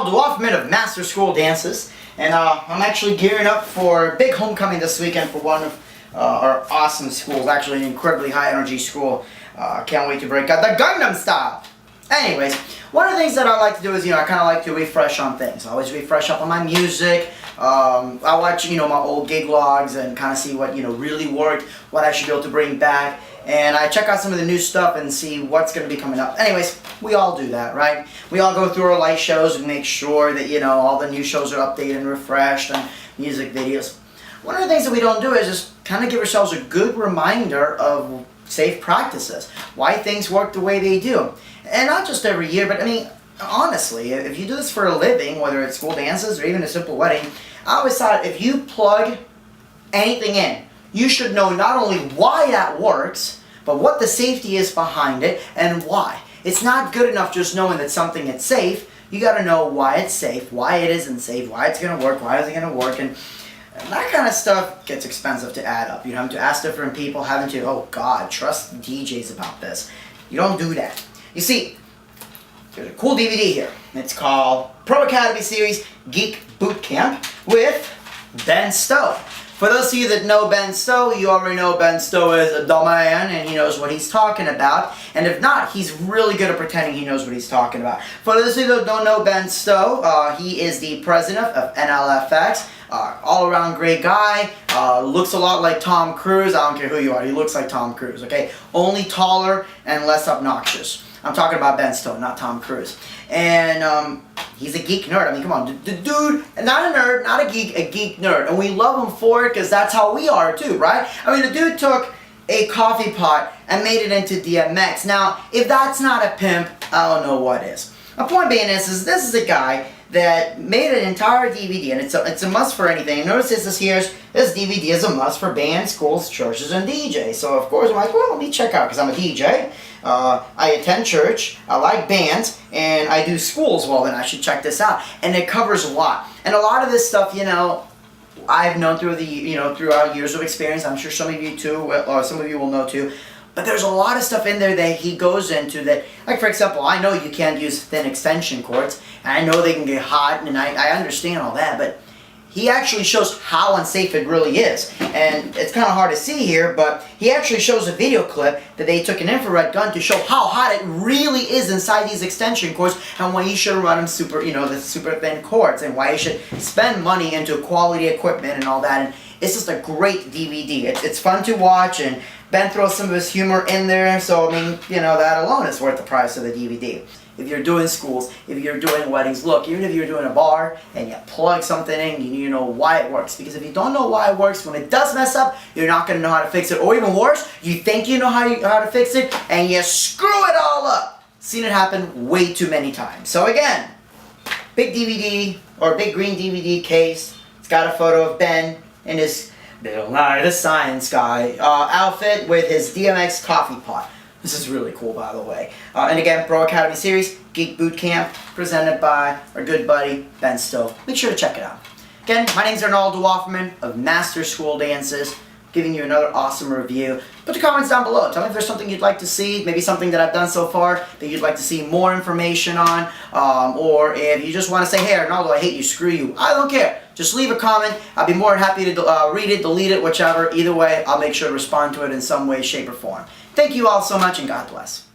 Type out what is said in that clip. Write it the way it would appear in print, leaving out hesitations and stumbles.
Arnaldo Hoffman of Master School Dances, and I'm actually gearing up for a big homecoming this weekend for one of our awesome schools, actually an incredibly high energy school. Can't wait to break out the Gangnam Style! Anyways, one of the things that I like to do is, I kind of like to refresh on things. I always refresh up on my music. I watch, my old gig logs and kind of see what, really worked, what I should be able to bring back. And I check out some of the new stuff and see what's going to be coming up. Anyways, we all do that, right? We all go through our light shows and make sure that, all the new shows are updated and refreshed and music videos. One of the things that we don't do is just kind of give ourselves a good reminder of safe practices, why things work the way they do. And not just every year, but honestly, if you do this for a living, whether it's school dances or even a simple wedding, I always thought if you plug anything in, you should know not only why that works, but what the safety is behind it and why. It's not good enough just knowing that something is safe. You got to know why it's safe, why it isn't safe, why it's going to work, why is it going to work, and that kind of stuff gets expensive to add up. You have to ask different people, having to, oh God, trust DJs about this. You don't do that. You see, there's a cool DVD here. It's called Pro Academy Series GEEK Boot Camp with Ben Stowe. For those of you that know Ben Stowe, you already know Ben Stowe is a dumb man and he knows what he's talking about. And if not, he's really good at pretending he knows what he's talking about. For those of you that don't know Ben Stowe, he is the president of NLFX. All-around great guy, looks a lot like Tom Cruise. I don't care who you are, he looks like Tom Cruise, okay? Only taller and less obnoxious. I'm talking about Ben Stowe, not Tom Cruise. And he's a geek nerd. Come on, the dude, not a nerd, not a geek nerd. And we love him for it because that's how we are too, right? The dude took a coffee pot and made it into DMX. Now, if that's not a pimp, I don't know what is. My point being is this is a guy that made an entire DVD, and it's a must for anything. And notice this DVD is a must for bands, schools, churches, and DJs. So of course I'm like, well, let me check out, because I'm a DJ. I attend church, I like bands, and I do schools. Well, then I should check this out. And it covers a lot. And a lot of this stuff, I've known through throughout years of experience. I'm sure some of you too, or some of you will know too. But there's a lot of stuff in there that he goes into that, like for example, I know you can't use thin extension cords, and I know they can get hot, and I understand all that, but he actually shows how unsafe it really is. And it's kind of hard to see here, but he actually shows a video clip that they took an infrared gun to show how hot it really is inside these extension cords, and why you should run them the super thin cords, and why you should spend money into quality equipment and all that. And it's just a great DVD. It's fun to watch, and Ben throws some of his humor in there, so that alone is worth the price of the DVD. If you're doing schools, if you're doing weddings, look, even if you're doing a bar and you plug something in, you need to know why it works. Because if you don't know why it works, when it does mess up, you're not going to know how to fix it. Or even worse, you think you know how to fix it, and you screw it all up. Seen it happen way too many times. So again, big DVD, or big green DVD case. It's got a photo of Ben in his Bill Nye the Science Guy outfit with his DMX coffee pot. This is really cool, by the way. And again, Pro Academy Series, GEEK Boot Camp, presented by our good buddy, Ben Stowe. Make sure to check it out. Again, my name's Arnaldo Hoffman of Master School Dances, giving you another awesome review. Put the comments down below. Tell me if there's something you'd like to see, maybe something that I've done so far that you'd like to see more information on, or if you just want to say, hey Arnaldo, I hate you, screw you. I don't care. Just leave a comment. I'll be more than happy to read it, delete it, whichever. Either way, I'll make sure to respond to it in some way, shape, or form. Thank you all so much, and God bless.